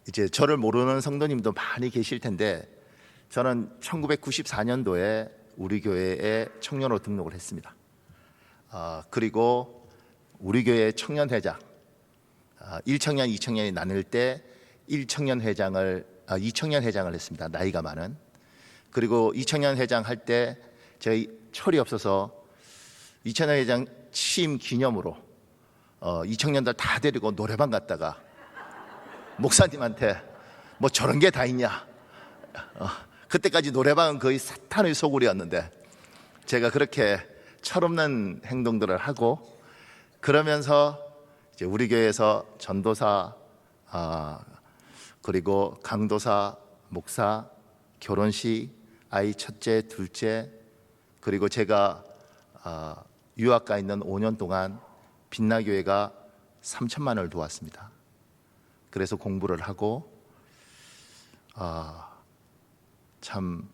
이제 저를 모르는 성도님도 많이 계실 텐데, 저는 1994년도에 우리 교회에 청년으로 등록을 했습니다. 그리고 우리 교회 청년회장, 1청년, 2청년이 나눌 때 2청년 회장을 했습니다. 나이가 많은. 그리고 2청년 회장 할 때 저희 철이 없어서 2청년 회장 취임 기념으로 2청년들 다 데리고 노래방 갔다가 목사님한테 뭐 저런 게 다 있냐, 그때까지 노래방은 거의 사탄의 소굴이었는데 제가 그렇게 철없는 행동들을 하고, 그러면서 이제 우리 교회에서 전도사, 그리고 강도사, 목사, 결혼식, 아이 첫째, 둘째, 그리고 제가 유학 가 있는 5년 동안 빛나교회가 3천만 원을 도왔습니다. 그래서 공부를 하고, 참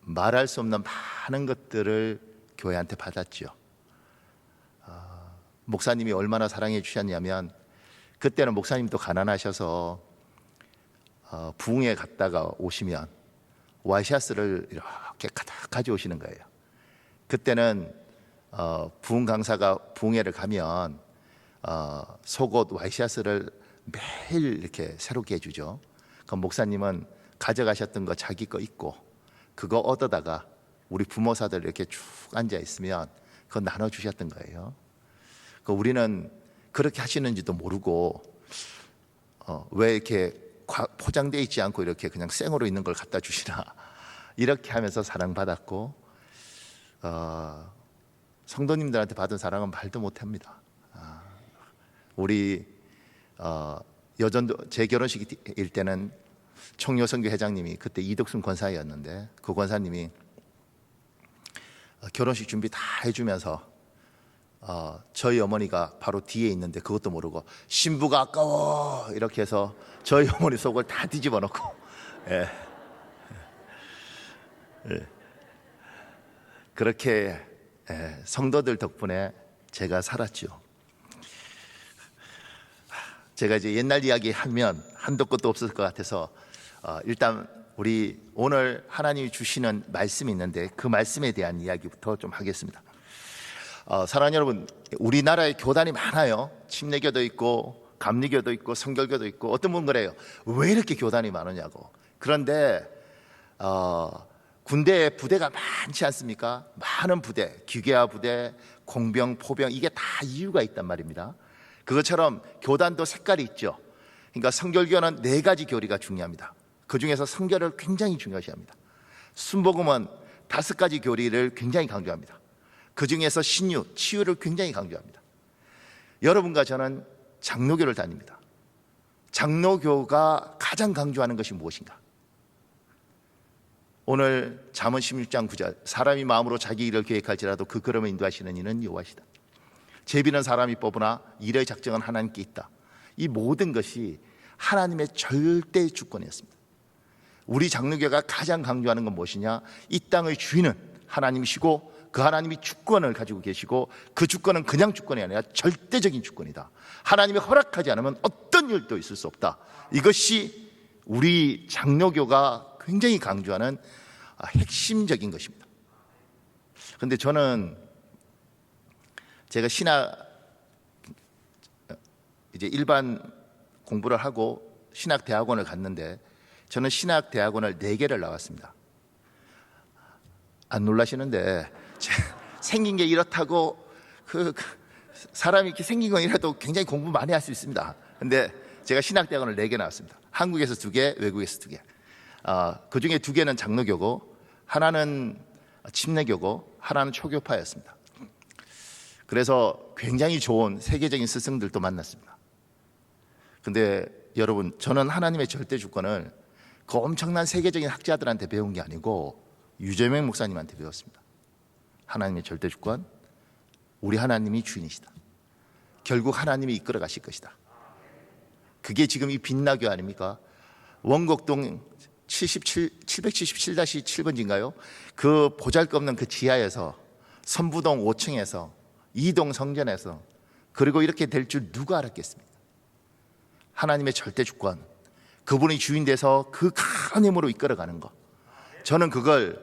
말할 수 없는 많은 것들을 교회한테 받았죠. 목사님이 얼마나 사랑해 주셨냐면, 그때는 목사님도 가난하셔서 부흥회 갔다가 오시면 와이셔츠를 이렇게 가득 가져오시는 거예요. 그때는 부흥 강사가 부흥회를 가면 속옷 와이셔츠를 매일 이렇게 새롭게 해주죠. 그럼 목사님은 가져가셨던 거 자기 거 입고 그거 얻어다가 우리 부모사들 이렇게 쭉 앉아 있으면 그거 나눠주셨던 거예요. 우리는 그렇게 하시는지도 모르고 왜 이렇게 포장되어 있지 않고 이렇게 그냥 생으로 있는 걸 갖다 주시나, 이렇게 하면서 사랑받았고, 성도님들한테 받은 사랑은 말도 못합니다. 우리 여전도 제 결혼식일 때는 총여선교 회장님이, 그때 이덕순 권사였는데 그 권사님이 결혼식 준비 다 해주면서 저희 어머니가 바로 뒤에 있는데 그것도 모르고 신부가 아까워 이렇게 해서 저희 어머니 속을 다 뒤집어 놓고, 그렇게 성도들 덕분에 제가 살았죠. 제가 이제 옛날 이야기 하면 한도 끝도 없을 것 같아서 일단 우리 오늘 하나님이 주시는 말씀이 있는데 그 말씀에 대한 이야기부터 좀 하겠습니다. 사랑하는 여러분, 우리나라에 교단이 많아요. 침례교도 있고 감리교도 있고 성결교도 있고. 어떤 분은 그래요, 왜 이렇게 교단이 많으냐고. 그런데 군대에 부대가 많지 않습니까? 많은 부대, 기계화 부대, 공병, 포병, 이게 다 이유가 있단 말입니다. 그것처럼 교단도 색깔이 있죠. 그러니까 성결교는 4가지 교리가 중요합니다. 그 중에서 성결을 굉장히 중요시합니다. 순복음은 5가지 교리를 굉장히 강조합니다. 그 중에서 신유, 치유를 굉장히 강조합니다. 여러분과 저는 장로교를 다닙니다. 장로교가 가장 강조하는 것이 무엇인가? 오늘 잠언 16장 9절, 사람이 마음으로 자기 일을 계획할지라도 그 걸음을 인도하시는 이는 여호와시다. 제비는 사람이 뽑으나 일의 작정은 하나님께 있다. 이 모든 것이 하나님의 절대 주권이었습니다. 우리 장로교가 가장 강조하는 건 무엇이냐? 이 땅의 주인은 하나님이시고 그 하나님이 주권을 가지고 계시고 그 주권은 그냥 주권이 아니라 절대적인 주권이다. 하나님이 허락하지 않으면 어떤 일도 있을 수 없다. 이것이 우리 장로교가 굉장히 강조하는 핵심적인 것입니다. 그런데 저는 제가 이제 일반 공부를 하고 신학대학원을 갔는데, 저는 신학대학원을 4개를 나왔습니다. 안 놀라시는데 생긴 게 이렇다고 사람이 이렇게 생긴 건 이라도 굉장히 공부 많이 할 수 있습니다. 근데 제가 신학대학원을 4개 나왔습니다. 한국에서 2개, 외국에서 2개. 그 중에 2개는 장로교고 하나는 침례교고 하나는 초교파였습니다. 그래서 굉장히 좋은 세계적인 스승들도 만났습니다. 근데 여러분, 저는 하나님의 절대 주권을 그 엄청난 세계적인 학자들한테 배운 게 아니고 유재명 목사님한테 배웠습니다. 하나님의 절대 주권, 우리 하나님이 주인이시다. 결국 하나님이 이끌어 가실 것이다. 그게 지금 이 빛나교 아닙니까? 원곡동 777-7번지인가요? 그 보잘것없는 그 지하에서, 선부동 5층에서, 2동 성전에서, 그리고 이렇게 될 줄 누가 알았겠습니까? 하나님의 절대 주권, 그분이 주인 돼서 그 큰 힘으로 이끌어가는 거. 저는 그걸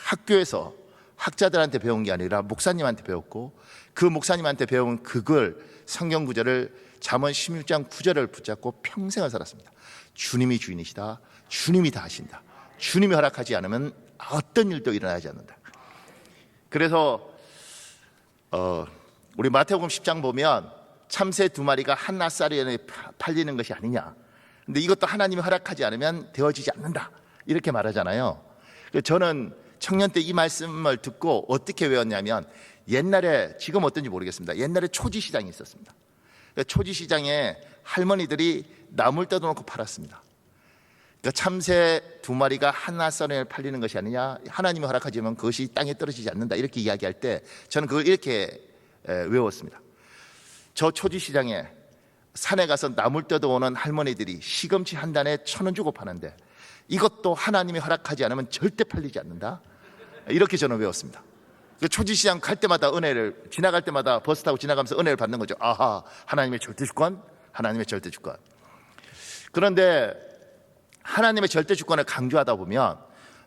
학교에서 학자들한테 배운 게 아니라 목사님한테 배웠고, 그 목사님한테 배운 그걸 성경 구절을 잠언 16장 9절을 붙잡고 평생을 살았습니다. 주님이 주인이시다. 주님이 다 하신다. 주님이 허락하지 않으면 어떤 일도 일어나지 않는다. 그래서 우리 마태복음 10장 보면 참새 2마리가 한 나사리에 팔리는 것이 아니냐. 근데 이것도 하나님이 허락하지 않으면 되어지지 않는다. 이렇게 말하잖아요. 저는 청년 때 이 말씀을 듣고 어떻게 외웠냐면, 옛날에, 지금 어떤지 모르겠습니다. 옛날에 초지시장이 있었습니다. 초지시장에 할머니들이 나물 뜯어놓고 팔았습니다. 그러니까 참새 2마리가 한 나사리에 팔리는 것이 아니냐, 하나님이 허락하지 않으면 그것이 땅에 떨어지지 않는다, 이렇게 이야기할 때 저는 그걸 이렇게 외웠습니다. 저 초지시장에 산에 가서 나물 뜯어오는 할머니들이 시금치 한 단에 1,000원 주고 파는데 이것도 하나님이 허락하지 않으면 절대 팔리지 않는다, 이렇게 저는 외웠습니다. 초지시장 갈 때마다 은혜를, 지나갈 때마다 버스 타고 지나가면서 은혜를 받는 거죠. 아하, 하나님의 절대주권, 하나님의 절대주권. 그런데 하나님의 절대주권을 강조하다 보면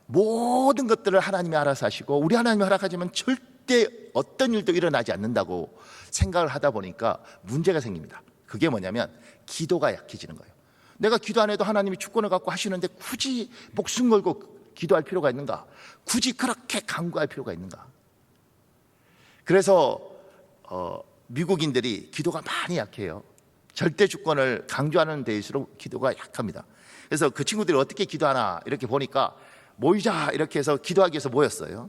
모든 것들을 하나님이 알아서 하시고 우리 하나님이 허락하지만 절대 어떤 일도 일어나지 않는다고 생각을 하다 보니까 문제가 생깁니다. 그게 뭐냐면 기도가 약해지는 거예요. 내가 기도 안 해도 하나님이 주권을 갖고 하시는데 굳이 목숨 걸고 기도할 필요가 있는가? 굳이 그렇게 간구할 필요가 있는가? 그래서 미국인들이 기도가 많이 약해요. 절대 주권을 강조하는 데일수록 기도가 약합니다. 그래서 그 친구들이 어떻게 기도하나 이렇게 보니까 모이자 이렇게 해서 기도하기 위해서 모였어요.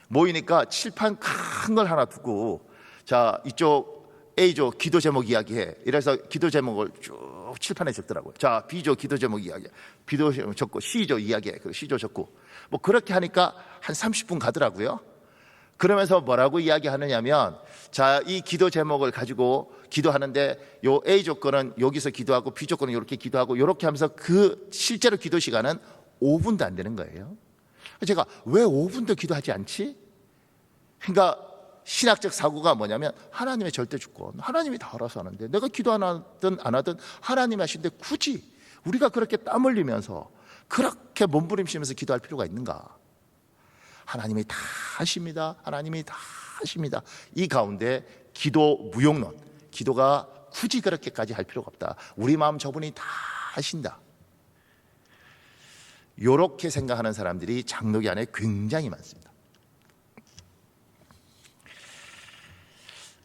모이니까 칠판 큰 걸 하나 두고, 자, 이쪽 A조 기도 제목 이야기해. 이래서 기도 제목을 쭉 칠판에 적더라고요. 자, B조 기도 제목 이야기, B조 제목 적고, C조 이야기해. 그리고 C조 적고. 뭐 그렇게 하니까 한 30분 가더라고요. 그러면서 뭐라고 이야기하느냐면, 자, 이 기도 제목을 가지고 기도하는데 요 A조 거는 여기서 기도하고 B조 거는 이렇게 기도하고 이렇게 하면서 그 실제로 기도 시간은 5분도 안 되는 거예요. 제가 왜 5분도 기도하지 않지? 그러니까 신학적 사고가 뭐냐면, 하나님의 절대 주권, 하나님이 다 알아서 하는데 내가 기도 안 하든 안 하든 하나님이 하시는데 굳이 우리가 그렇게 땀 흘리면서 그렇게 몸부림치면서 기도할 필요가 있는가? 하나님이 다 하십니다. 하나님이 다 하십니다. 이 가운데 기도 무용론, 기도가 굳이 그렇게까지 할 필요가 없다. 우리 마음 저분이 다 하신다. 이렇게 생각하는 사람들이 장로교 안에 굉장히 많습니다.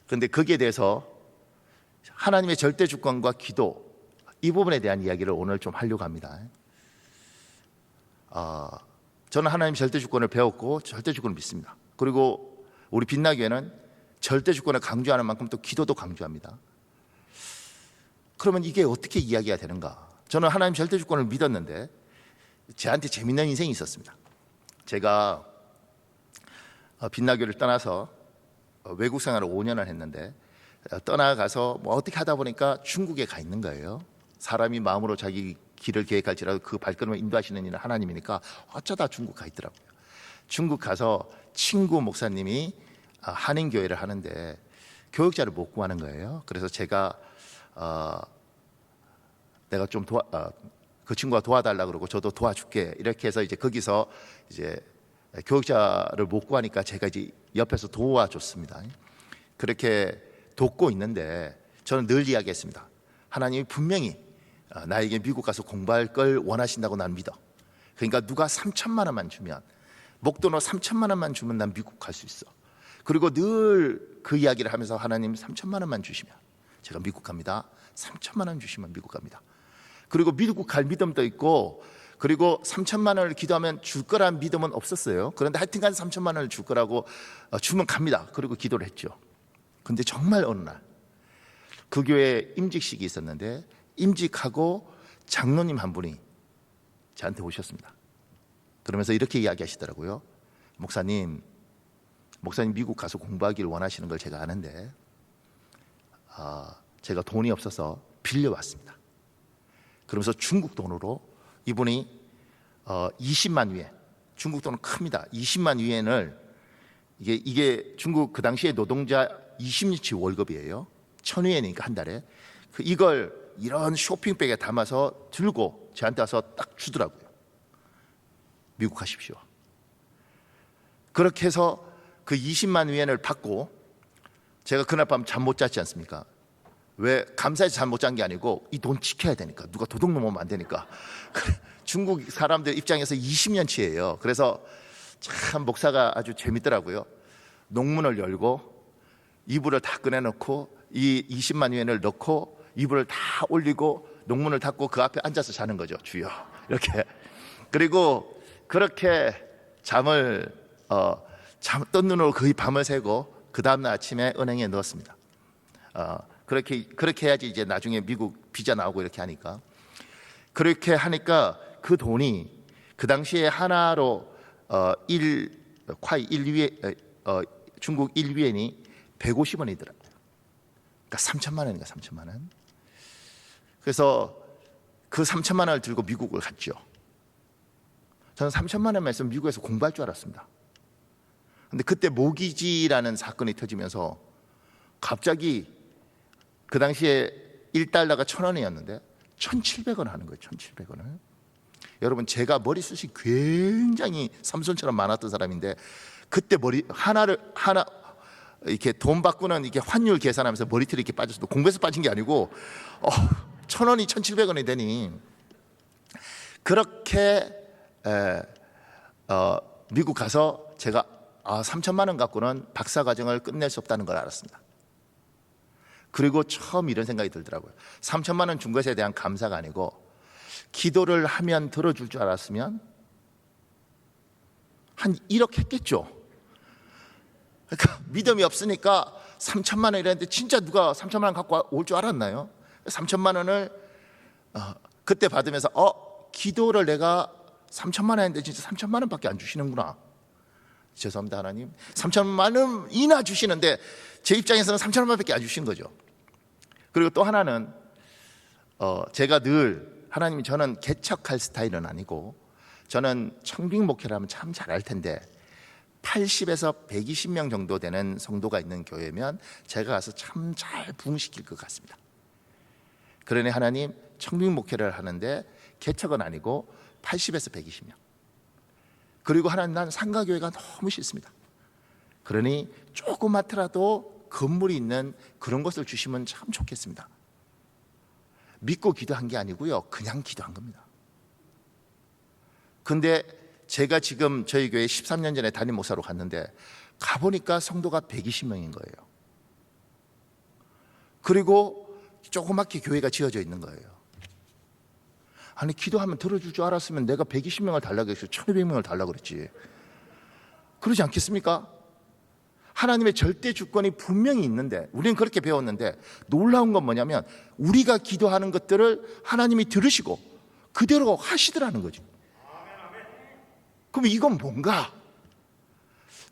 그런데 거기에 대해서 하나님의 절대 주권과 기도, 이 부분에 대한 이야기를 오늘 좀 하려고 합니다. 저는 하나님의 절대 주권을 배웠고 절대 주권을 믿습니다. 그리고 우리 빛나교회는 절대 주권을 강조하는 만큼 또 기도도 강조합니다. 그러면 이게 어떻게 이야기가 되는가? 저는 하나님 절대 주권을 믿었는데 저한테 재밌는 인생이 있었습니다. 제가 빛나교를 떠나서 외국 생활을 5년을 했는데, 떠나가서 뭐 어떻게 하다 보니까 중국에 가 있는 거예요. 사람이 마음으로 자기 길을 계획할지라도 그 발걸음을 인도하시는 이는 하나님이니까 어쩌다 중국 가 있더라고요. 중국 가서 친구 목사님이 한인교회를 하는데 교육자를 못 구하는 거예요. 그래서 제가 내가 좀 그 친구가 도와달라 그러고 저도 도와줄게 이렇게 해서 이제 거기서 이제 교육자를 못 구하니까 제가 이제 옆에서 도와줬습니다. 그렇게 돕고 있는데 저는 늘 이야기했습니다. 하나님이 분명히 나에게 미국 가서 공부할 걸 원하신다고 난 믿어. 그러니까 누가 3천만 원만 주면, 목돈으로 3천만 원만 주면 난 미국 갈 수 있어. 그리고 늘 그 이야기를 하면서, 하나님 3천만 원만 주시면 제가 미국 갑니다. 3천만 원 주시면 미국 갑니다. 그리고 미국 갈 믿음도 있고, 그리고 3천만 원을 기도하면 줄 거란 믿음은 없었어요. 그런데 하여튼간 3천만 원을 줄 거라고 주면 갑니다. 그리고 기도를 했죠. 근데 정말 어느 날 그 교회에 임직식이 있었는데 임직하고 장로님 한 분이 저한테 오셨습니다. 그러면서 이렇게 이야기하시더라고요. 목사님 미국 가서 공부하기를 원하시는 걸 제가 아는데 제가 돈이 없어서 빌려왔습니다. 그러면서 중국 돈으로 이분이 20만 위엔, 중국 돈은 큽니다. 20만 위엔을, 이게 중국 그 당시에 노동자 20년치 월급이에요. 1,000위엔이니까 한 달에. 이걸 이런 쇼핑백에 담아서 들고 저한테 와서 딱 주더라고요. 미국 가십시오. 그렇게 해서 그 20만 위엔을 받고 제가 그날 밤 잠 못 잤지 않습니까? 왜? 감사해서 잠 못 잔 게 아니고 이 돈 지켜야 되니까. 누가 도둑 넘으면 안 되니까. 중국 사람들 입장에서 20년치예요. 그래서 참 목사가 아주 재밌더라고요. 농문을 열고 이불을 다 꺼내놓고 이 20만 위엔을 넣고 이불을 다 올리고 농문을 닫고 그 앞에 앉아서 자는 거죠. 주여 이렇게. 그리고 그렇게 뜬 눈으로 거의 밤을 새고 그 다음날 아침에 은행에 넣었습니다. 그렇게 해야지 이제 나중에 미국 비자 나오고 이렇게 하니까. 그렇게 하니까 그 돈이 그 당시에 하나로 중국 1위엔이 150원이더라고요. 그러니까 3천만 원인가 3천만 원. 그래서 그 3천만 원을 들고 미국을 갔죠. 저는 3천만 원만 있으면 미국에서 공부할 줄 알았습니다. 근데 그때 모기지라는 사건이 터지면서 갑자기 그 당시에 1달러가 1,000원이었는데 1,700원 하는 거예요. 1,700원을. 여러분, 제가 머리숱이 굉장히 삼손처럼 많았던 사람인데 그때 하나 이렇게 돈 바꾸는 이렇게 환율 계산하면서 머리털이 이렇게 빠졌어도 공부해서 빠진 게 아니고 1,000원이 1,700원이 되니 그렇게 미국 가서 제가 3천만 원 갖고는 박사 과정을 끝낼 수 없다는 걸 알았습니다. 그리고 처음 이런 생각이 들더라고요. 3천만 원 준 것에 대한 감사가 아니고 기도를 하면 들어줄 줄 알았으면 한 1억 했겠죠. 그러니까 믿음이 없으니까 3천만 원 이랬는데 진짜 누가 3천만 원 갖고 올 줄 알았나요? 3천만 원을 그때 받으면서 기도를 내가 3천만 원 했는데 진짜 3천만 원밖에 안 주시는구나. 죄송합니다 하나님. 3천만 원이나 주시는데 제 입장에서는 3천만 원밖에 안 주시는 거죠. 그리고 또 하나는 제가 늘 하나님이 저는 개척할 스타일은 아니고 저는 청빙 목회를 하면 참 잘할 텐데 80에서 120명 정도 되는 성도가 있는 교회면 제가 가서 참 잘 부흥시킬 것 같습니다. 그러니 하나님 청빙 목회를 하는데 개척은 아니고 80에서 120명. 그리고 하나님 난 상가교회가 너무 싫습니다. 그러니 조그맣더라도 건물이 있는 그런 것을 주시면 참 좋겠습니다. 믿고 기도한 게 아니고요. 그냥 기도한 겁니다. 근데 제가 지금 저희 교회 13년 전에 담임 목사로 갔는데 가보니까 성도가 120명인 거예요. 그리고 조그맣게 교회가 지어져 있는 거예요. 아니 기도하면 들어줄 줄 알았으면 내가 120명을 달라고 했어 1200명을 달라고 그랬지. 그러지 않겠습니까? 하나님의 절대 주권이 분명히 있는데 우리는 그렇게 배웠는데 놀라운 건 뭐냐면 우리가 기도하는 것들을 하나님이 들으시고 그대로 하시더라는 거지. 그럼 이건 뭔가?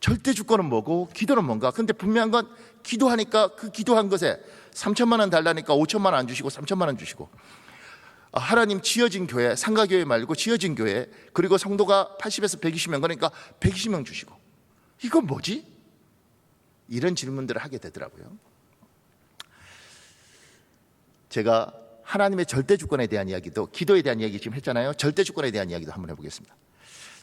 절대 주권은 뭐고 기도는 뭔가? 근데 분명한 건 기도하니까 그 기도한 것에 3천만 원 달라니까 5천만 원 안 주시고 3천만 원 주시고 하나님 지어진 교회, 상가교회 말고 지어진 교회 그리고 성도가 80에서 120명 그러니까 120명 주시고 이건 뭐지? 이런 질문들을 하게 되더라고요. 제가 하나님의 절대 주권에 대한 이야기도 기도에 대한 이야기 지금 했잖아요. 절대 주권에 대한 이야기도 한번 해보겠습니다.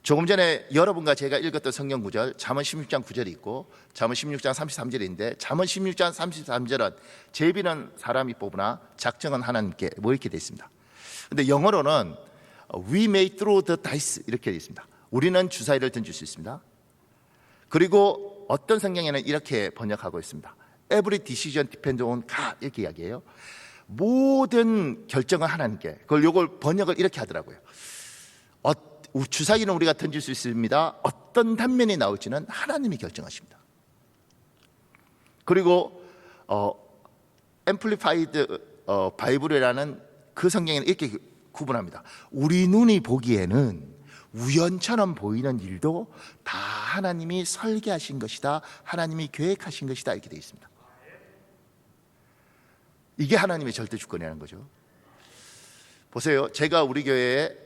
조금 전에 여러분과 제가 읽었던 성경 구절 잠언 16장 9절이 있고 잠언 16장 33절인데 잠언 16장 33절은 제비는 사람이 뽑으나 작정은 하나님께 뭐 이렇게 되어 있습니다. 근데 영어로는 We may throw the dice 이렇게 되어 있습니다. 우리는 주사위를 던질 수 있습니다. 그리고 어떤 성경에는 이렇게 번역하고 있습니다. Every decision depends on God 이렇게 이야기해요. 모든 결정은 하나님께. 요걸 번역을 이렇게 하더라고요. 주사위는 우리가 던질 수 있습니다. 어떤 단면이 나올지는 하나님이 결정하십니다. 그리고 Amplified 바이블이라는 그 성경에는 이렇게 구분합니다. 우리 눈이 보기에는 우연처럼 보이는 일도 다 하나님이 설계하신 것이다. 하나님이 계획하신 것이다. 이렇게 되어 있습니다. 이게 하나님의 절대 주권이라는 거죠. 보세요. 제가 우리 교회에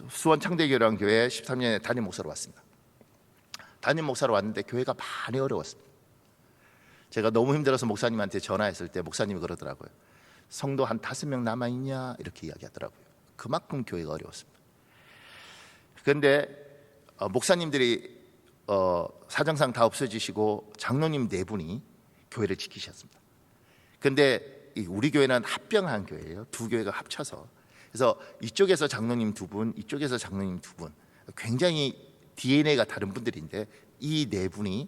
수원 창대교회라는 교회에 13년에 담임 목사로 왔습니다. 담임 목사로 왔는데 교회가 많이 어려웠습니다. 제가 너무 힘들어서 목사님한테 전화했을 때 목사님이 그러더라고요. 성도 한 5명 남아있냐 이렇게 이야기하더라고요. 그만큼 교회가 어려웠습니다. 그런데 목사님들이 사정상 다 없어지시고 장로님 4분이 교회를 지키셨습니다. 그런데 우리 교회는 합병한 교회예요. 두 교회가 합쳐서. 그래서 이쪽에서 장로님 2분, 이쪽에서 장로님 2분, 굉장히 DNA가 다른 분들인데 이 4분이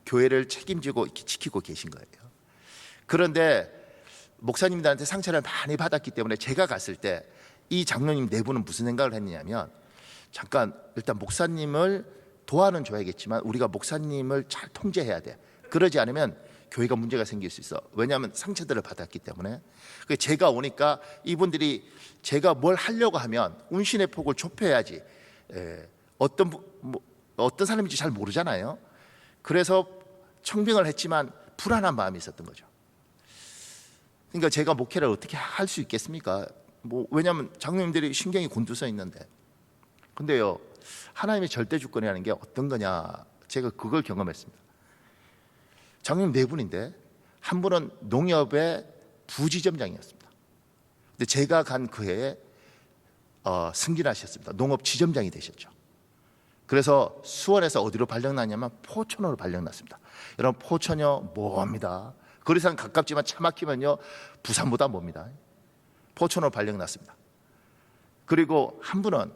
교회를 책임지고 이렇게 지키고 계신 거예요. 그런데 목사님들한테 상처를 많이 받았기 때문에 제가 갔을 때 이 장로님 4분은 무슨 생각을 했냐면, 잠깐 일단 목사님을 도와는 줘야겠지만 우리가 목사님을 잘 통제해야 돼. 그러지 않으면 교회가 문제가 생길 수 있어. 왜냐하면 상처들을 받았기 때문에. 제가 오니까 이분들이 제가 뭘 하려고 하면 운신의 폭을 좁혀야지. 어떤 사람인지 잘 모르잖아요. 그래서 청빙을 했지만 불안한 마음이 있었던 거죠. 그러니까 제가 목회를 어떻게 할 수 있겠습니까? 왜냐하면 장로님들이 신경이 곤두서 있는데. 근데요, 하나님의 절대 주권이라는 게 어떤 거냐, 제가 그걸 경험했습니다. 장로님 4분인데 한 분은 농협의 부지점장이었습니다. 근데 제가 간 그 해에 승진하셨습니다. 농업 지점장이 되셨죠. 그래서 수원에서 어디로 발령나냐면 포천으로 발령났습니다. 여러분, 포천요 멉니다. 거리상 가깝지만 차 막히면요 부산보다 멉니다. 포천으로 발령났습니다. 그리고 한 분은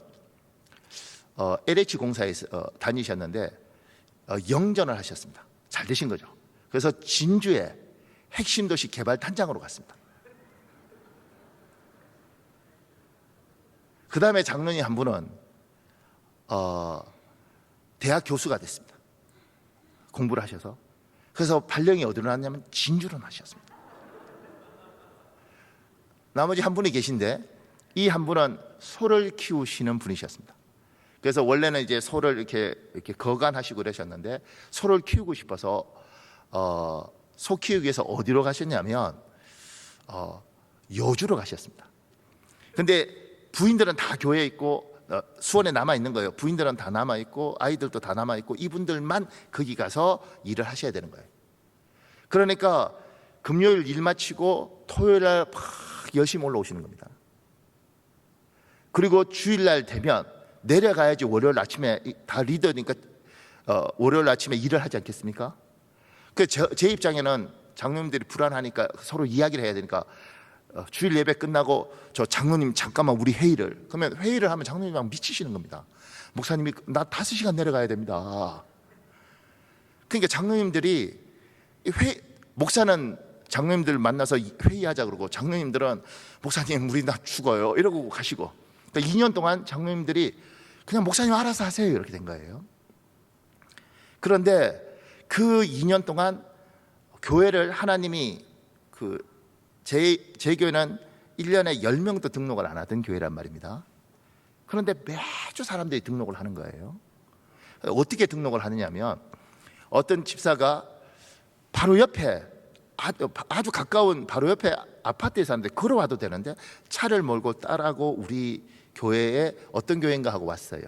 LH 공사에서 다니셨는데 영전을 하셨습니다. 잘 되신 거죠. 그래서 진주에 핵심 도시 개발 단장으로 갔습니다. 그 다음에 장로님 한 분은 대학 교수가 됐습니다. 공부를 하셔서. 그래서 발령이 어디로 났냐면 진주로 나셨습니다. 나머지 한 분이 계신데 이 한 분은 소를 키우시는 분이셨습니다. 그래서 원래는 이제 소를 이렇게 거간하시고 그러셨는데 소를 키우고 싶어서 소 키우기 위해서 어디로 가셨냐면 여주로 가셨습니다. 근데 부인들은 다 교회에 있고 수원에 남아 있는 거예요. 부인들은 다 남아 있고 아이들도 다 남아 있고 이분들만 거기 가서 일을 하셔야 되는 거예요. 그러니까 금요일 일 마치고 토요일 날 막 열심히 올라오시는 겁니다. 그리고 주일날 되면 내려가야지 월요일 아침에 다 리더니까 월요일 아침에 일을 하지 않겠습니까? 제 입장에는 장로님들이 불안하니까 서로 이야기를 해야 되니까 주일 예배 끝나고 저 장로님 잠깐만 우리 회의를, 그러면 회의를 하면 장로님이 막 미치시는 겁니다. 목사님이 나 5시간 내려가야 됩니다. 그러니까 장로님들이 목사는 장로님들 만나서 회의하자 그러고 장로님들은 목사님 우리 나 죽어요 이러고 가시고, 그러니까 2년 동안 장로님들이 그냥 목사님 알아서 하세요 이렇게 된 거예요. 그런데 그 2년 동안 교회를 하나님이 제 교회는 1년에 10명도 등록을 안 하던 교회란 말입니다. 그런데 매주 사람들이 등록을 하는 거예요. 어떻게 등록을 하느냐면 어떤 집사가 바로 옆에 아주 가까운 바로 옆에 아파트에 사는데 걸어와도 되는데 차를 몰고 딸하고 우리 교회에 어떤 교회인가 하고 왔어요.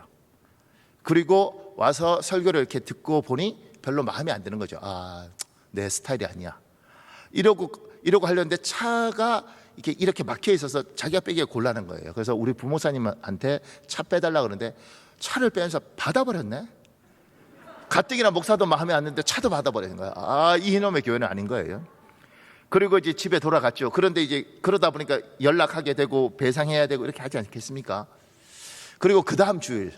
그리고 와서 설교를 이렇게 듣고 보니 별로 마음에 안 드는 거죠. 내 스타일이 아니야. 이러고 하려는데 차가 이렇게 막혀 있어서 자기가 빼기가 곤란한 거예요. 그래서 우리 부목사님한테 차 빼달라 그러는데 차를 빼면서 받아버렸네. 가뜩이나 목사도 마음에 안 드는데 차도 받아버리는 거야. 이놈의 교회는 아닌 거예요. 그리고 이제 집에 돌아갔죠. 그런데 이제 그러다 보니까 연락하게 되고 배상해야 되고 이렇게 하지 않겠습니까? 그리고 그 다음 주일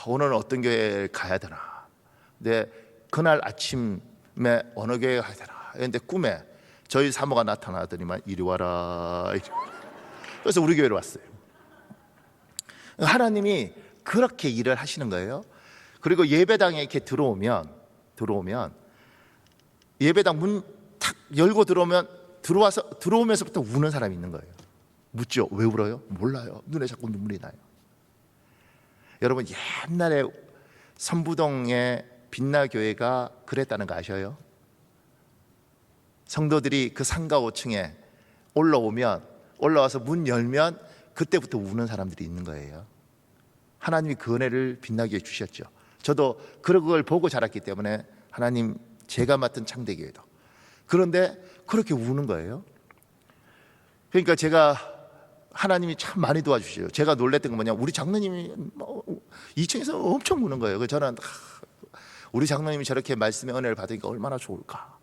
오늘은 어떤 교회에 가야 되나. 근데 그날 아침에 어느 교회에 가야 되나. 그런데 꿈에 저희 사모가 나타나더니만 이리 와라. 그래서 우리 교회로 왔어요. 하나님이 그렇게 일을 하시는 거예요. 그리고 예배당에 이렇게 들어오면 예배당 문 탁 열고 들어오면서부터 우는 사람이 있는 거예요. 묻죠. 왜 울어요? 몰라요. 눈에 자꾸 눈물이 나요. 여러분, 옛날에 선부동의 빛나교회가 그랬다는 거 아셔요? 성도들이 그 상가 5층에 올라와서 문 열면 그때부터 우는 사람들이 있는 거예요. 하나님이 그 은혜를 빛나게 주셨죠. 저도 그걸 보고 자랐기 때문에 하나님 제가 맡은 창대교회도. 그런데 그렇게 우는 거예요. 그러니까 제가 하나님이 참 많이 도와주시죠. 제가 놀랬던 건 뭐냐, 우리 장로님이 2층에서 엄청 우는 거예요. 그래서 저는 우리 장로님이 저렇게 말씀의 은혜를 받으니까 얼마나 좋을까.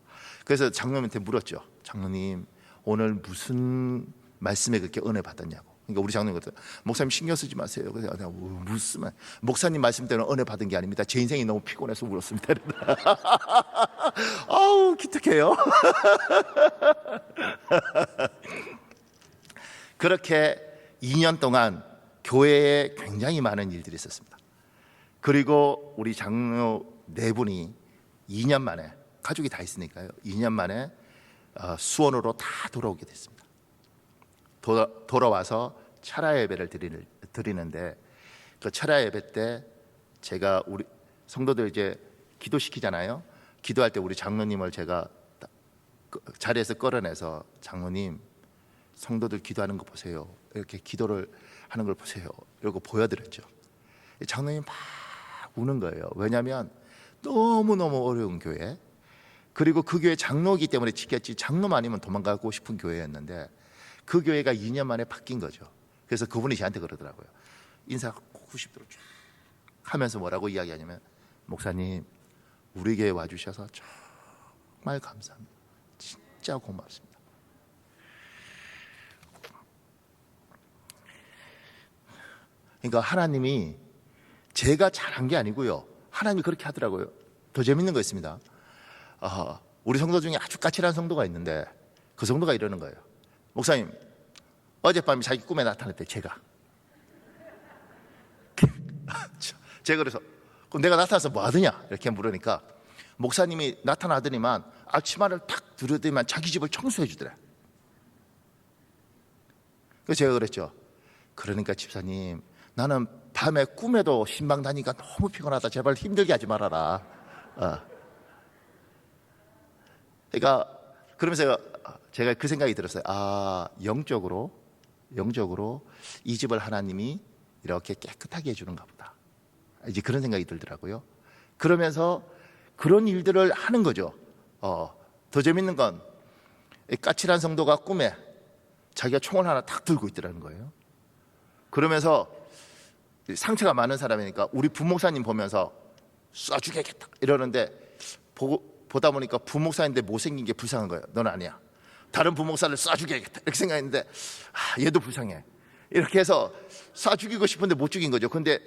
그래서 장로님한테 물었죠. 장로님, 오늘 무슨 말씀에 그렇게 은혜 받았냐고. 그러니까 우리 장로님 그랬어요. 목사님 신경 쓰지 마세요. 그래서 내가 무슨 말, 목사님 말씀 때문에 은혜 받은 게 아닙니다. 제 인생이 너무 피곤해서 울었습니다. 아우 기특해요. 그렇게 2년 동안 교회에 굉장히 많은 일들이 있었습니다. 그리고 우리 장로 네 분이 2년 만에, 가족이 다 있으니까요, 2년 만에 수원으로 다 돌아오게 됐습니다. 돌아와서 철야 예배를 드리는데, 그 철야 예배 때 제가 우리 성도들 이제 기도시키잖아요. 기도할 때 우리 장로님을 제가 자리에서 끌어내서, 장로님, 성도들 기도하는 거 보세요. 이렇게 기도를 하는 걸 보세요. 이러고 보여드렸죠. 장로님 막 우는 거예요. 왜냐하면 너무너무 어려운 교회, 그리고 그 교회 장로이기 때문에 지켰지, 장로만 아니면 도망가고 싶은 교회였는데 그 교회가 2년 만에 바뀐 거죠. 그래서 그분이 저한테 그러더라고요. 인사가 90도로 쫙 하면서 뭐라고 이야기하냐면, 목사님, 우리 교회 와주셔서 정말 감사합니다. 진짜 고맙습니다. 그러니까 하나님이 제가 잘한 게 아니고요, 하나님이 그렇게 하더라고요. 더 재밌는 거 있습니다. 우리 성도 중에 아주 까칠한 성도가 있는데, 그 성도가 이러는 거예요. 목사님, 어젯밤에 자기 꿈에 나타났대. 제가 그래서 그럼 내가 나타나서 뭐 하더냐 이렇게 물으니까, 목사님이 나타나더니만 앞치마를 탁 두르더니만 자기 집을 청소해 주더래. 그래서 제가 그랬죠. 그러니까 집사님, 나는 밤에 꿈에도 신방 다니니까 너무 피곤하다. 제발 힘들게 하지 말아라. 그러니까 그러면서 제가 그 생각이 들었어요. 영적으로 이 집을 하나님이 이렇게 깨끗하게 해주는가 보다. 이제 그런 생각이 들더라고요. 그러면서 그런 일들을 하는 거죠. 더 재밌는 건, 까칠한 성도가 꿈에 자기가 총을 하나 탁 들고 있더라는 거예요. 그러면서 상처가 많은 사람이니까 우리 부목사님 보면서 쏴주겠다 이러는데, 보다 보니까 부목사인데 못생긴 게 불쌍한 거예요. 넌 아니야. 다른 부목사를 쏴주겠다 이렇게 생각했는데, 얘도 불쌍해. 이렇게 해서 쏴 죽이고 싶은데 못 죽인 거죠. 근데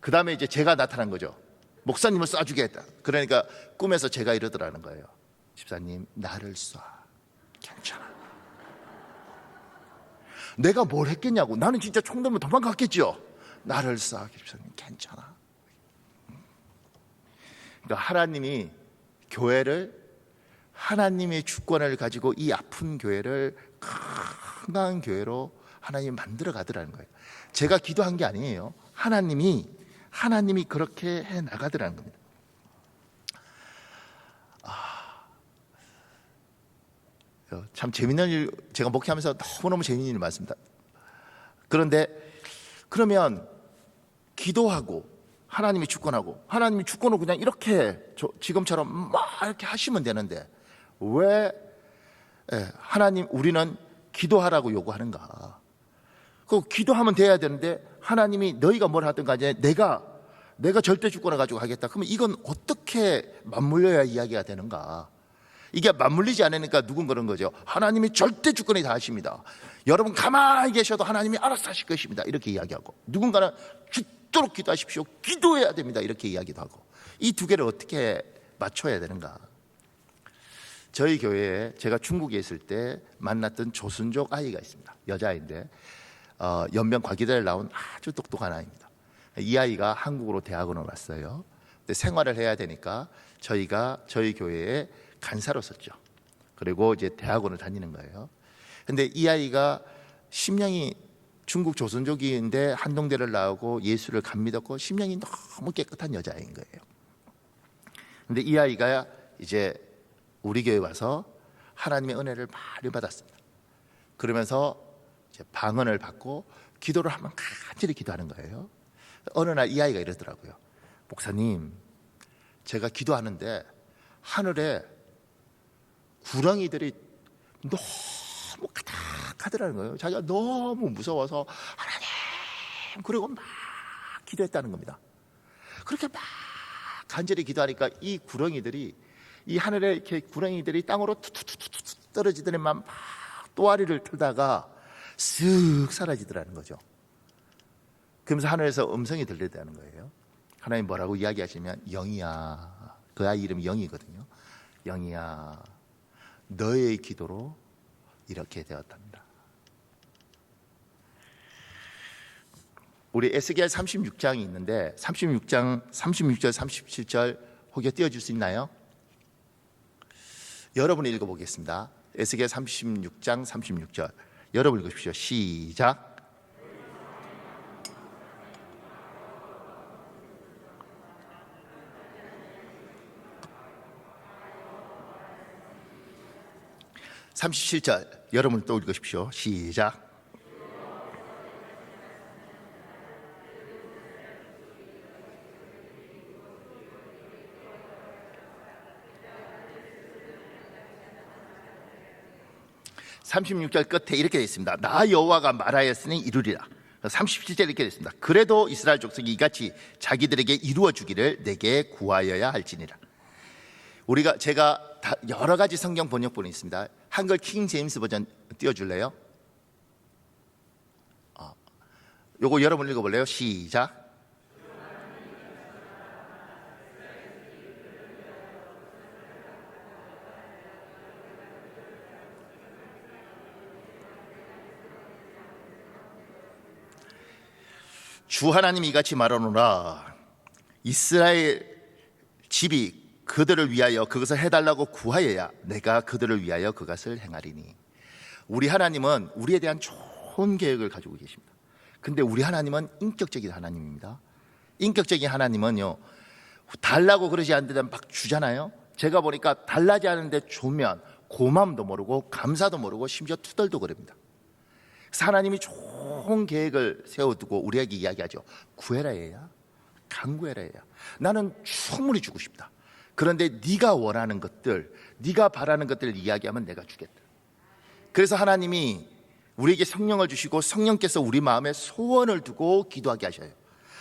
그 다음에 이제 제가 나타난 거죠. 목사님을 쏴주겠다. 그러니까 꿈에서 제가 이러더라는 거예요. 집사님, 나를 쏴. 괜찮아. 내가 뭘 했겠냐고. 나는 진짜 총 들면 도망갔겠죠. 나를 쏴. 집사님, 괜찮아. 그러니까 하나님이 교회를, 하나님의 주권을 가지고 이 아픈 교회를 건강한 교회로 하나님이 만들어 가더라는 거예요. 제가 기도한 게 아니에요. 하나님이 그렇게 해 나가더라는 겁니다. 참 재밌는 일, 제가 목회하면서 너무너무 재밌는 일이 많습니다. 그런데 그러면 기도하고 하나님이 주권하고, 하나님이 주권을 그냥 이렇게 지금처럼 막 이렇게 하시면 되는데, 왜 하나님, 우리는 기도하라고 요구하는가? 그 기도하면 돼야 되는데, 하나님이 너희가 뭘 하든 간에 내가 절대 주권을 가지고 하겠다. 그러면 이건 어떻게 맞물려야 이야기가 되는가? 이게 맞물리지 않으니까 누군 그런 거죠. 하나님이 절대 주권이 다 하십니다. 여러분 가만히 계셔도 하나님이 알아서 하실 것입니다. 이렇게 이야기하고, 누군가는 죽도록 기도하십시오. 기도해야 됩니다. 이렇게 이야기도 하고, 이 두 개를 어떻게 맞춰야 되는가? 저희 교회에 제가 중국에 있을 때 만났던 조순족 아이가 있습니다. 여자아이인데 연변 과기대를 나온 아주 똑똑한 아이입니다. 이 아이가 한국으로 대학원을 왔어요. 근데 생활을 해야 되니까 저희가 저희 교회에 간사로 썼죠. 그리고 이제 대학원을 다니는 거예요. 근데 이 아이가 심령이 중국 조선족인데 한동대를 나오고 예수를 간 믿었고 심령이 너무 깨끗한 여자인 거예요. 근데 이 아이가 이제 우리 교회 와서 하나님의 은혜를 많이 받았습니다. 그러면서 이제 방언을 받고 기도를 한번 간절히 기도하는 거예요. 어느 날 이 아이가 이러더라고요. 목사님, 제가 기도하는데 하늘에 구렁이들이 너무 하더라는 거예요. 자기가 너무 무서워서 하나님, 그리고 막 기도했다는 겁니다. 그렇게 막 간절히 기도하니까 이 구렁이들이, 이 하늘에 이렇게 구렁이들이 땅으로 툭툭툭툭 떨어지더니만 막 또아리를 틀다가 쓱 사라지더라는 거죠. 그러면서 하늘에서 음성이 들리다는 거예요. 하나님 뭐라고 이야기하시면, 영이야, 그 아이 이름이 영이거든요. 영이야, 너의 기도로 이렇게 되었답니다. 우리 에스겔 36장이 있는데 36장 36절 37절 혹여 띄워줄 수 있나요? 여러분이 읽어보겠습니다. 에스겔 36장 36절 여러분 읽으십시오. 시작. (37절) 여러분 또 읽으십시오. 시작. (36절) 끝에 이렇게 되어 있습니다. 나 여호와가 말하였으니 이루리라. (37절) 이렇게 되어 있습니다. 그래도 이스라엘 족속이 이같이 자기들에게 이루어 주기를 내게 구하여야 할지니라. 제가 여러 가지 성경 번역본이 있습니다. 한글 킹 제임스 버전 띄워줄래요? 요거 여러분 읽어볼래요? 시작. 주 하나님이 이같이 말하노라. 이스라엘 집이 그들을 위하여 그것을 해달라고 구하여야 내가 그들을 위하여 그것을 행하리니. 우리 하나님은 우리에 대한 좋은 계획을 가지고 계십니다. 근데 우리 하나님은 인격적인 하나님입니다. 인격적인 하나님은요, 달라고 그러지 않는데 막 주잖아요. 제가 보니까 달라지 않은데 주면 고마움도 모르고 감사도 모르고 심지어 투덜도 그럽니다. 그래서 하나님이 좋은 계획을 세워두고 우리에게 이야기하죠. 구해라 얘야, 간구해라 얘야. 나는 충분히 주고 싶다. 그런데 네가 원하는 것들, 네가 바라는 것들을 이야기하면 내가 주겠다. 그래서 하나님이 우리에게 성령을 주시고 성령께서 우리 마음에 소원을 두고 기도하게 하셔요.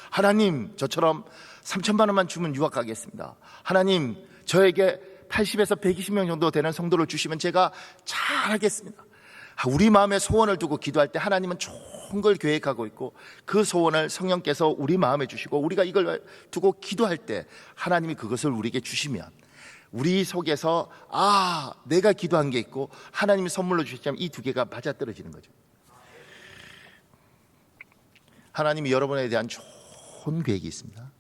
하나님, 저처럼 3천만 원만 주면 유학 가겠습니다. 하나님, 저에게 80에서 120명 정도 되는 성도를 주시면 제가 잘하겠습니다. 우리 마음에 소원을 두고 기도할 때 하나님은 좋은 걸 계획하고 있고, 그 소원을 성령께서 우리 마음에 주시고 우리가 이걸 두고 기도할 때 하나님이 그것을 우리에게 주시면 우리 속에서 내가 기도한 게 있고 하나님이 선물로 주셨다면 이 두 개가 맞아떨어지는 거죠. 하나님이 여러분에 대한 좋은 계획이 있습니다.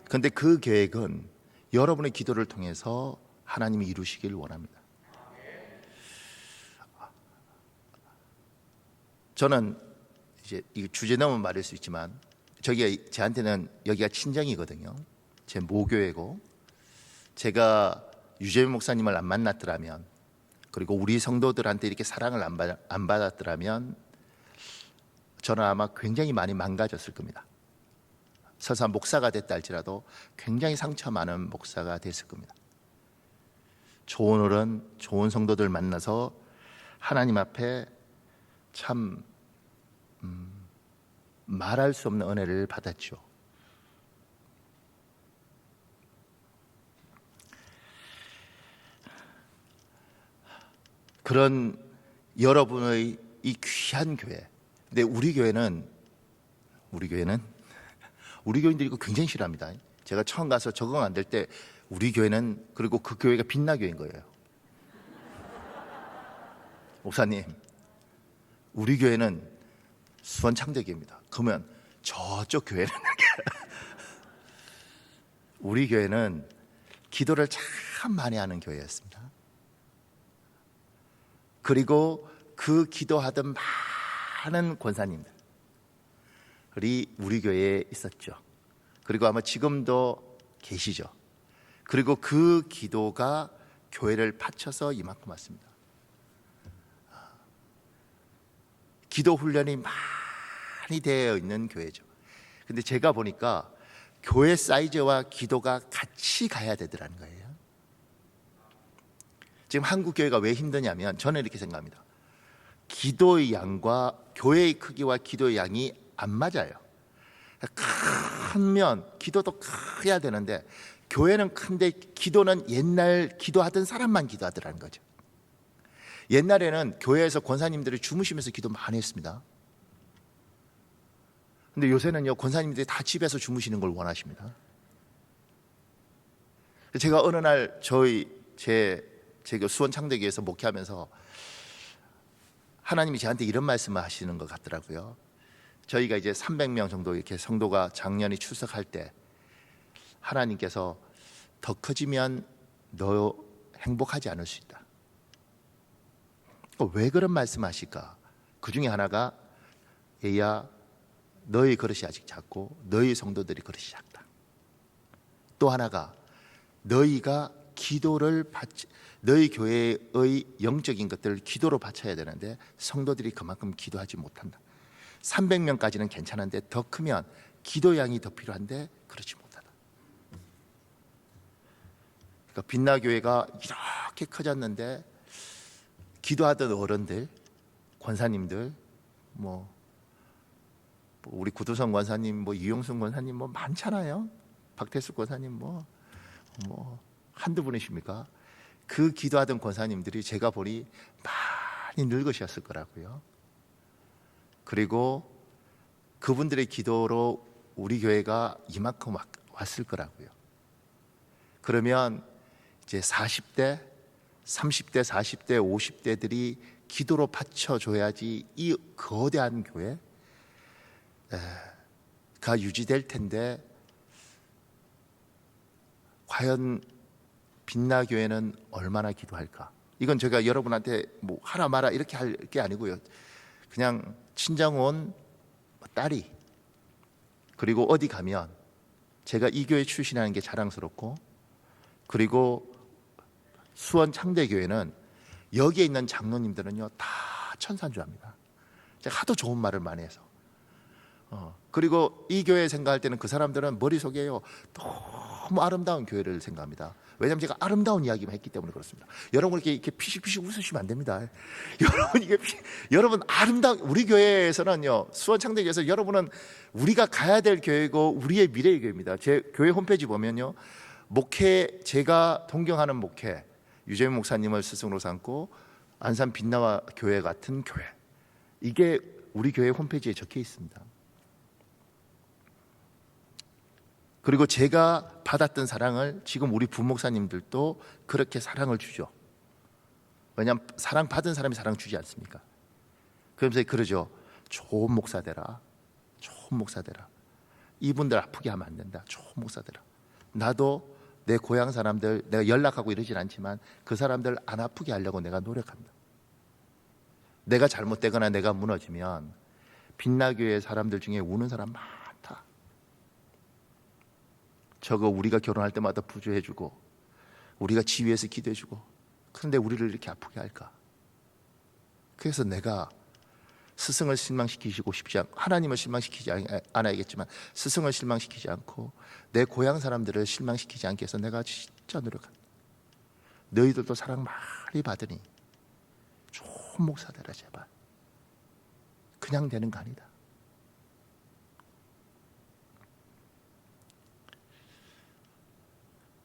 그런데 그 계획은 여러분의 기도를 통해서 하나님이 이루시기를 원합니다. 저는 이제 이 주제 넘은 말일 수 있지만 저한테는 여기가 친정이거든요. 제 모교회고, 제가 유재민 목사님을 안 만났더라면, 그리고 우리 성도들한테 이렇게 사랑을 안 받았더라면 저는 아마 굉장히 많이 망가졌을 겁니다. 설사 목사가 됐다 할지라도 굉장히 상처 많은 목사가 됐을 겁니다. 좋은 어른, 좋은 성도들 만나서 하나님 앞에 참 말할 수 없는 은혜를 받았죠. 그런 여러분의 이 귀한 교회. 근데 우리 교회는 우리 교인들이 이거 굉장히 싫어합니다. 제가 처음 가서 적응 안 될 때 우리 교회는, 그리고 그 교회가 빛나교회인 거예요. 목사님, 우리 교회는 수원 창대교회입니다. 그러면 저쪽 교회는 우리 교회는 기도를 참 많이 하는 교회였습니다. 그리고 그 기도하던 많은 권사님들이 우리 교회에 있었죠. 그리고 아마 지금도 계시죠. 그리고 그 기도가 교회를 바쳐서 이만큼 왔습니다. 기도 훈련이 많이 되어 있는 교회죠. 근데 제가 보니까 교회 사이즈와 기도가 같이 가야 되더라는 거예요. 지금 한국 교회가 왜 힘드냐면 저는 이렇게 생각합니다. 기도의 양과 교회의 크기와 기도의 양이 안 맞아요. 크면 기도도 커야 되는데 교회는 큰데 기도는 옛날 기도하던 사람만 기도하더라는 거죠. 옛날에는 교회에서 권사님들이 주무시면서 기도 많이 했습니다. 근데 요새는요, 권사님들이 다 집에서 주무시는 걸 원하십니다. 제가 어느 날 제가 수원 창대교회에서 목회하면서 하나님이 저한테 이런 말씀을 하시는 것 같더라고요. 저희가 이제 300명 정도 이렇게 성도가 작년에 출석할 때 하나님께서 더 커지면 너 행복하지 않을 수 있다. 왜 그런 말씀하실까? 그 중에 하나가 얘야 너의 그릇이 아직 작고 너희 성도들이 그릇이 작다. 또 하나가 너희가 너희 교회의 영적인 것들을 기도로 바쳐야 되는데 성도들이 그만큼 기도하지 못한다. 300명까지는 괜찮은데 더 크면 기도량이 더 필요한데 그렇지 못하다. 그러니까 빛나교회가 이렇게 커졌는데 기도하던 어른들, 권사님들, 우리 구두성 권사님, 이용순 권사님 많잖아요. 박태수 권사님 한두 분이십니까? 그 기도하던 권사님들이 제가 보니 많이 늙으셨을 거라고요. 그리고 그분들의 기도로 우리 교회가 이만큼 왔을 거라고요. 그러면 이제 40대, 30대, 40대, 50대들이 기도로 받쳐줘야지 이 거대한 교회가 유지될 텐데 과연 빛나교회는 얼마나 기도할까? 이건 제가 여러분한테 하라 마라 이렇게 할 게 아니고요. 그냥 친정온 딸이 그리고 어디 가면 제가 이 교회 출신이라는 게 자랑스럽고 그리고 수원 창대교회는 여기에 있는 장로님들은요 다 천산주합니다. 제가 하도 좋은 말을 많이 해서 그리고 이 교회 생각할 때는 그 사람들은 머릿속에요 너무 아름다운 교회를 생각합니다. 왜냐하면 제가 아름다운 이야기만 했기 때문에 그렇습니다. 여러분 이렇게 피식피식 웃으시면 안 됩니다. 여러분 아름다운 우리 교회에서는요 수원 창대교회에서 여러분은 우리가 가야 될 교회고 우리의 미래의 교회입니다. 제 교회 홈페이지 보면요 제가 동경하는 목회 유재민 목사님을 스승으로 삼고 안산 빛나와 교회 같은 교회 이게 우리 교회 홈페이지에 적혀 있습니다. 그리고 제가 받았던 사랑을 지금 우리 부목사님들도 그렇게 사랑을 주죠. 왜냐하면 사랑받은 사람이 사랑 주지 않습니까? 그러면서 그러죠. 좋은 목사 되라. 좋은 목사 되라. 이분들 아프게 하면 안 된다. 좋은 목사 되라. 나도 내 고향 사람들 내가 연락하고 이러진 않지만 그 사람들 안 아프게 하려고 내가 노력한다. 내가 잘못되거나 내가 무너지면 빛나교회 사람들 중에 우는 사람 많다. 저거 우리가 결혼할 때마다 부조해주고 우리가 지위해서 기도해주고 그런데 우리를 이렇게 아프게 할까? 그래서 내가 스승을 실망시키시고 싶지 않고 하나님을 실망시키지 않아야겠지만 스승을 실망시키지 않고 내 고향 사람들을 실망시키지 않게 해서 내가 진짜 노력한다. 너희들도 사랑 많이 받으니 좋은 목사 되라 제발. 그냥 되는 거 아니다.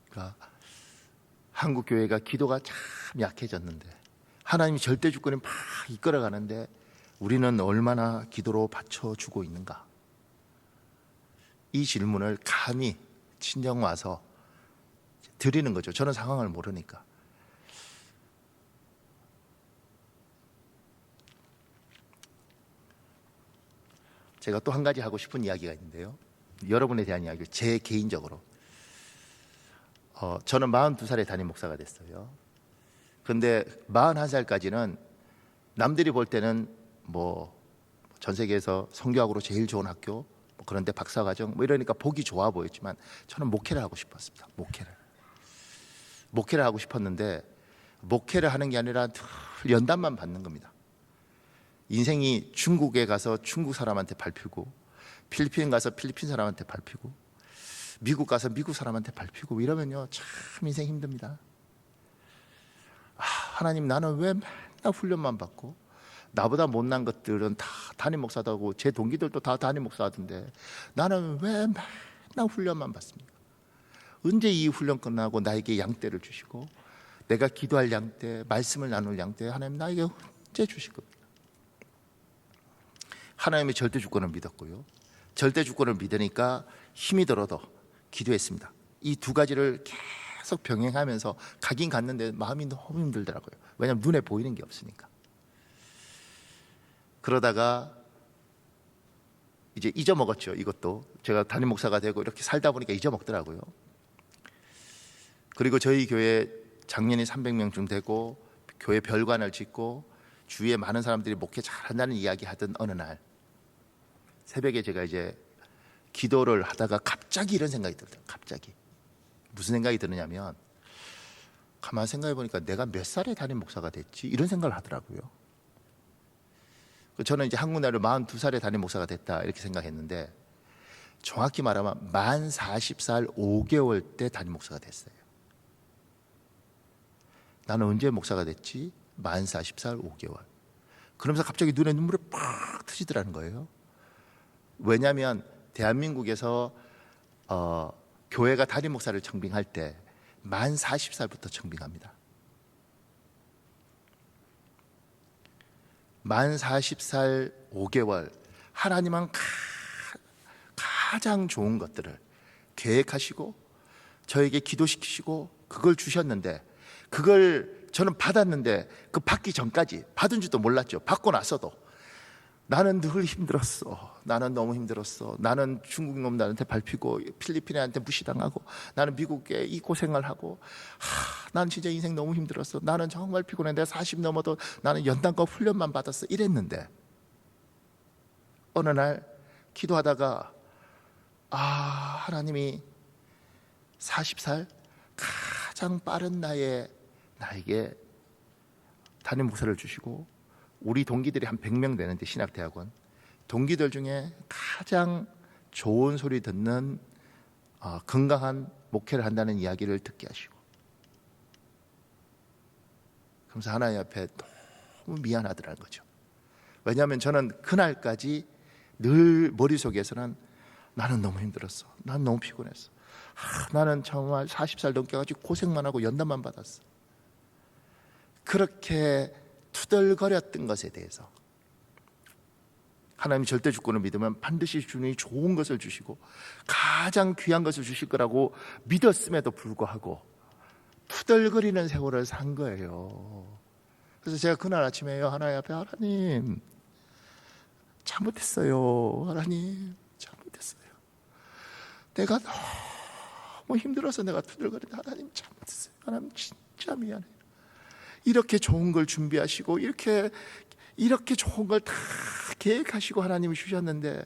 그러니까 한국 교회가 기도가 참 약해졌는데 하나님이 절대 주권을 막 이끌어가는데 우리는 얼마나 기도로 받쳐주고 있는가? 이 질문을 감히 친정 와서 드리는 거죠. 저는 상황을 모르니까. 제가 또 한 가지 하고 싶은 이야기가 있는데요. 여러분에 대한 이야기, 제 개인적으로. 저는 42살에 담임 목사가 됐어요. 그런데 41살까지는 남들이 볼 때는 전 세계에서 성교학으로 제일 좋은 학교, 그런데 박사과정 이러니까 보기 좋아 보였지만 저는 목회를 하고 싶었습니다. 목회를 하고 싶었는데 목회를 하는 게 아니라 늘 연단만 받는 겁니다. 인생이 중국에 가서 중국 사람한테 밟히고 필리핀 가서 필리핀 사람한테 밟히고 미국 가서 미국 사람한테 밟히고 이러면요 참 인생 힘듭니다. 하나님 나는 왜 맨날 훈련만 받고 나보다 못난 것들은 다 담임 목사다고, 제 동기들도 다 담임 목사하던데 나는 왜 맨날 훈련만 받습니까? 언제 이 훈련 끝나고 나에게 양떼를 주시고 내가 기도할 양떼, 말씀을 나눌 양떼 하나님 나에게 언제 주실 겁니까? 하나님의 절대 주권을 믿었고요, 절대 주권을 믿으니까 힘이 들어도 기도했습니다. 이 두 가지를 계속 병행하면서 가긴 갔는데 마음이 너무 힘들더라고요. 왜냐하면 눈에 보이는 게 없으니까. 그러다가 이제 잊어먹었죠. 이것도 제가 담임 목사가 되고 이렇게 살다 보니까 잊어먹더라고요. 그리고 저희 교회 작년이 300명쯤 되고 교회 별관을 짓고 주위에 많은 사람들이 목회 잘한다는 이야기 하던 어느 날 새벽에 제가 이제 기도를 하다가 갑자기 이런 생각이 들더라고요. 갑자기 무슨 생각이 드느냐면, 가만 생각해 보니까 내가 몇 살에 담임 목사가 됐지? 이런 생각을 하더라고요. 저는 이제 한국 나이로 42살에 담임 목사가 됐다 이렇게 생각했는데, 정확히 말하면 만 40살 5개월 때 담임 목사가 됐어요. 나는 언제 목사가 됐지? 만 40살 5개월. 그러면서 갑자기 눈에 눈물이 팍 트시더라는 거예요. 왜냐하면 대한민국에서 교회가 담임 목사를 청빙할 때 만 40살부터 청빙합니다. 만 40살 5개월, 하나님은 가장 좋은 것들을 계획하시고 저에게 기도시키시고 그걸 주셨는데, 그걸 저는 받았는데 그 받기 전까지, 받은 줄도 몰랐죠. 받고 나서도 나는 늘 힘들었어. 나는 너무 힘들었어. 나는 중국 놈들한테 밟히고 필리핀한테 무시당하고 나는 미국에 이 고생을 하고 나는 진짜 인생 너무 힘들었어. 나는 정말 피곤해. 내가 40 넘어도 나는 연단과 훈련만 받았어. 이랬는데 어느 날 기도하다가 하나님이 40살 가장 빠른 나이에 나에게 담임 목사를 주시고, 우리 동기들이 한 100명 되는데 신학대학원 동기들 중에 가장 좋은 소리 듣는 건강한 목회를 한다는 이야기를 듣게 하시고, 그러면서 하나님 앞에 너무 미안하더라는 거죠. 왜냐하면 저는 그날까지 늘 머릿속에서는 나는 너무 힘들었어. 난 너무 피곤했어. 나는 정말 40살 넘게 가지고 고생만 하고 연단만 받았어. 그렇게 투덜거렸던 것에 대해서, 하나님이 절대 주권을 믿으면 반드시 주님이 좋은 것을 주시고 가장 귀한 것을 주실 거라고 믿었음에도 불구하고 투덜거리는 세월을 산 거예요. 그래서 제가 그날 아침에 하나님 앞에, 하나님 잘못했어요. 하나님 잘못했어요. 내가 너무 힘들어서 내가 투덜거린다. 하나님 잘못했어요. 하나님 진짜 미안해요. 이렇게 좋은 걸 준비하시고 이렇게 좋은 걸 다 계획하시고 하나님이 주셨는데,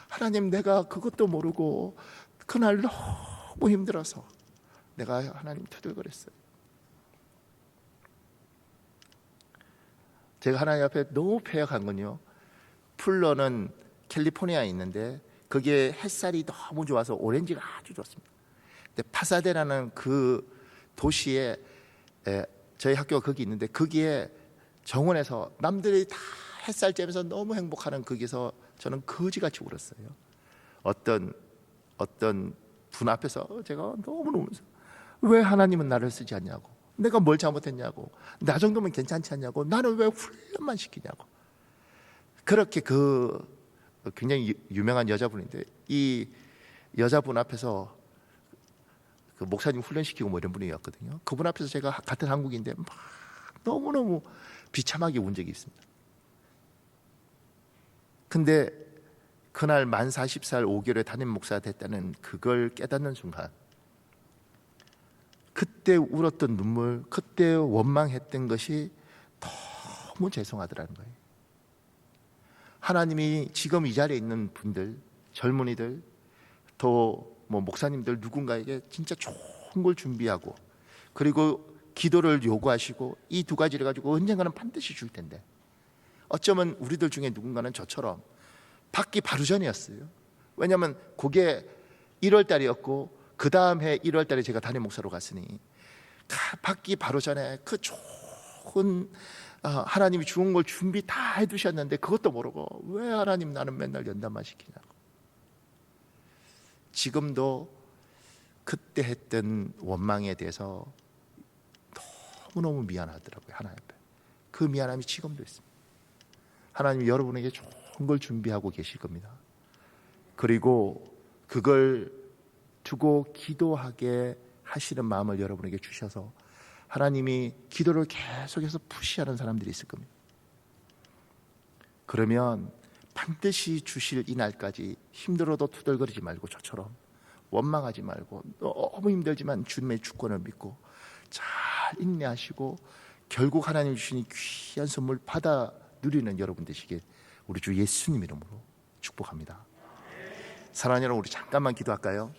하나님 내가 그것도 모르고 그날 너무 힘들어서 내가 하나님 투덜거렸어요. 제가 하나님 앞에 너무 패역한 건요, 풀러는 캘리포니아에 있는데 거기에 햇살이 너무 좋아서 오렌지가 아주 좋습니다. 근데 파사데라는 그 도시에 저희 학교가 거기 있는데, 거기에 정원에서 남들이 다 햇살 쬐면서 너무 행복하는 거기서 저는 거지같이 울었어요. 어떤 분 앞에서 제가 너무 울면서, 왜 하나님은 나를 쓰지 않냐고, 내가 뭘 잘못했냐고, 나 정도면 괜찮지 않냐고, 나는 왜 훈련만 시키냐고. 그렇게 굉장히 유명한 여자분인데, 이 여자분 앞에서 그 목사님 훈련시키고 뭐 이런 분이었거든요. 그분 앞에서 제가 같은 한국인데 막 너무너무 비참하게 운 적이 있습니다. 근데 그날 만 40살 5개월에 담임 목사가 됐다는 그걸 깨닫는 순간, 그때 울었던 눈물, 그때 원망했던 것이 너무 죄송하더라는 거예요. 하나님이 지금 이 자리에 있는 분들, 젊은이들, 또 뭐 목사님들 누군가에게 진짜 좋은 걸 준비하고, 그리고 기도를 요구하시고 이 두 가지를 가지고 언젠가는 반드시 줄 텐데, 어쩌면 우리들 중에 누군가는 저처럼 받기 바로 전이었어요. 왜냐하면 그게 1월 달이었고 그 다음 해 1월 달에 제가 담임 목사로 갔으니 받기 바로 전에 그 좋은 하나님이 좋은 걸 준비 다 해두셨는데 그것도 모르고 왜 하나님 나는 맨날 연단만 시키냐고. 지금도 그때 했던 원망에 대해서 너무너무 미안하더라고요. 하나님 앞에. 그 미안함이 지금도 있습니다. 하나님이 여러분에게 좋은 걸 준비하고 계실 겁니다. 그리고 그걸 두고 기도하게 하시는 마음을 여러분에게 주셔서 하나님이 기도를 계속해서 푸시하는 사람들이 있을 겁니다. 그러면 반드시 주실 이날까지 힘들어도 투덜거리지 말고 저처럼 원망하지 말고 너무 힘들지만 주님의 주권을 믿고 잘 인내하시고 결국 하나님 주시는 귀한 선물 받아 누리는 여러분 되시길 우리 주 예수님 이름으로 축복합니다. 사랑하는 여러분, 우리 잠깐만 기도할까요?